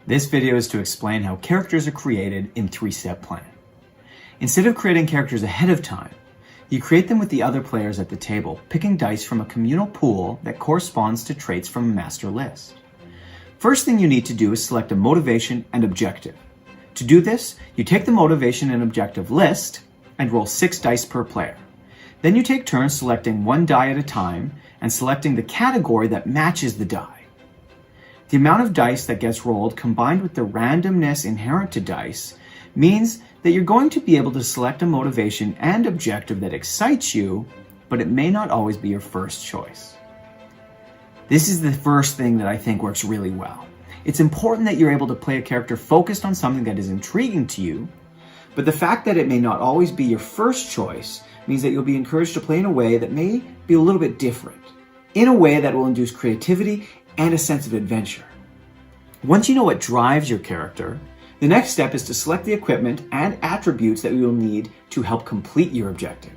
This video is to explain how characters are created in three-step plan. Instead of creating characters ahead of time, you create them with the other players at the table, picking dice from a communal pool that corresponds to traits from a master list. First thing you need to do is select a motivation and objective. To do this, you take the motivation and objective list and roll 6 dice per player. Then you take turns selecting 1 die at a time and selecting the category that matches the die. The amount of dice that gets rolled combined with the randomness inherent to dice means that you're going to be able to select a motivation and objective that excites you, but it may not always be your first choice. This is the first thing that I think works really well. It's important that you're able to play a character focused on something that is intriguing to you, but the fact that it may not always be your first choice means that you'll be encouraged to play in a way that may be a little bit different, in a way that will induce creativity and a sense of adventure. Once you know what drives your character, the next step is to select the equipment and attributes that you will need to help complete your objective.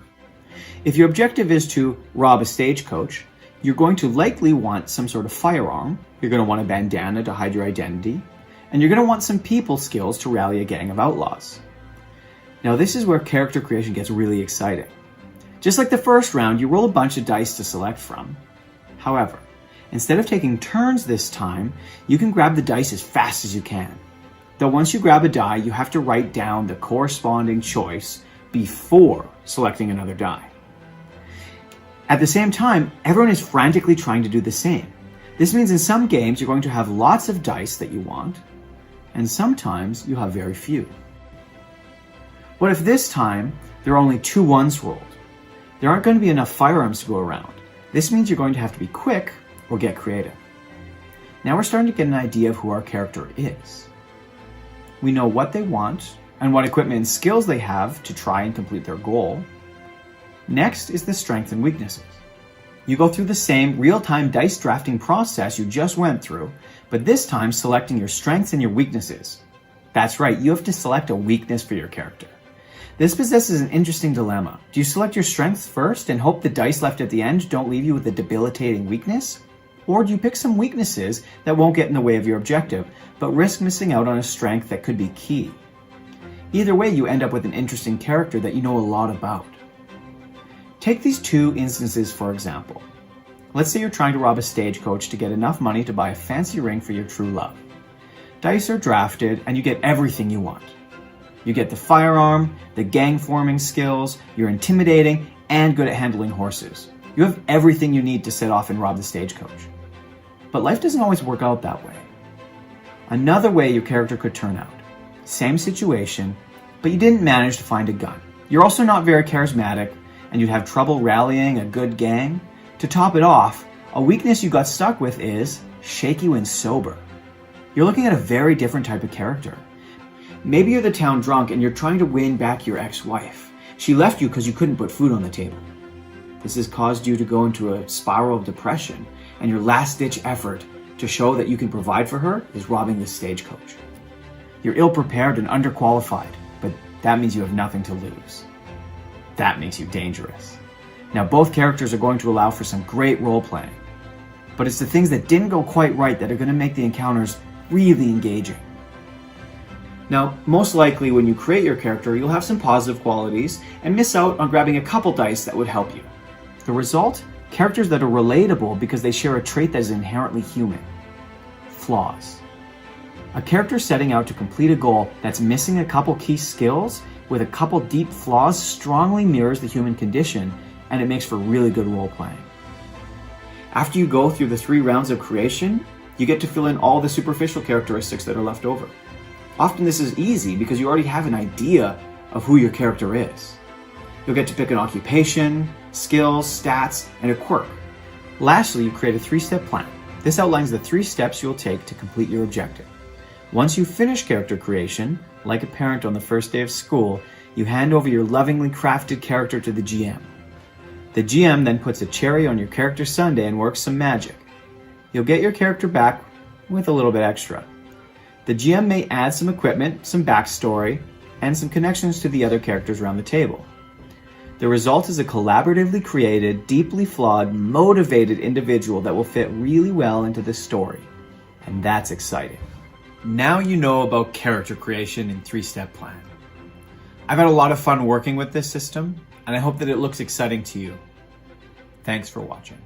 If your objective is to rob a stagecoach, you're going to likely want some sort of firearm, you're going to want a bandana to hide your identity, and you're going to want some people skills to rally a gang of outlaws. Now this is where character creation gets really exciting. Just like the first round, you roll a bunch of dice to select from. However, instead of taking turns this time, you can grab the dice as fast as you can. Though once you grab a die, you have to write down the corresponding choice before selecting another die. At the same time, everyone is frantically trying to do the same. This means in some games you're going to have lots of dice that you want, and sometimes you have very few. What if this time there are only 2 ones rolled? There aren't going to be enough firearms to go around. This means you're going to have to be quick or get creative. Now we're starting to get an idea of who our character is. We know what they want and what equipment and skills they have to try and complete their goal. Next is the strengths and weaknesses. You go through the same real-time dice drafting process you just went through, but this time selecting your strengths and your weaknesses. That's right, you have to select a weakness for your character. This possesses an interesting dilemma. Do you select your strengths first and hope the dice left at the end don't leave you with a debilitating weakness? Or do you pick some weaknesses that won't get in the way of your objective, but risk missing out on a strength that could be key? Either way, you end up with an interesting character that you know a lot about. Take these 2 instances for example. Let's say you're trying to rob a stagecoach to get enough money to buy a fancy ring for your true love. Dice are drafted and you get everything you want. You get the firearm, the gang forming skills, you're intimidating, and good at handling horses. You have everything you need to set off and rob the stagecoach. But life doesn't always work out that way. Another way your character could turn out. Same situation, but you didn't manage to find a gun. You're also not very charismatic, and you'd have trouble rallying a good gang. To top it off, a weakness you got stuck with is shaky when sober. You're looking at a very different type of character. Maybe you're the town drunk and you're trying to win back your ex-wife. She left you because you couldn't put food on the table. This has caused you to go into a spiral of depression, and your last-ditch effort to show that you can provide for her is robbing the stagecoach. You're ill-prepared and underqualified, but that means you have nothing to lose. That makes you dangerous. Now, both characters are going to allow for some great role-playing, but it's the things that didn't go quite right that are going to make the encounters really engaging. Now, most likely when you create your character, you'll have some positive qualities and miss out on grabbing a couple dice that would help you. The result? Characters that are relatable because they share a trait that is inherently human. Flaws. A character setting out to complete a goal that's missing a couple key skills with a couple deep flaws strongly mirrors the human condition, and it makes for really good role-playing. After you go through the 3 rounds of creation, you get to fill in all the superficial characteristics that are left over. Often this is easy because you already have an idea of who your character is. You'll get to pick an occupation, skills, stats, and a quirk. Lastly, you create a 3-step plan. This outlines the 3 steps you'll take to complete your objective. Once you finish character creation, like a parent on the first day of school, you hand over your lovingly crafted character to the GM. The GM then puts a cherry on your character sundae and works some magic. You'll get your character back with a little bit extra. The GM may add some equipment, some backstory, and some connections to the other characters around the table. The result is a collaboratively created, deeply flawed, motivated individual that will fit really well into the story. And that's exciting. Now you know about character creation in 3-Step Plan. I've had a lot of fun working with this system, and I hope that it looks exciting to you. Thanks for watching.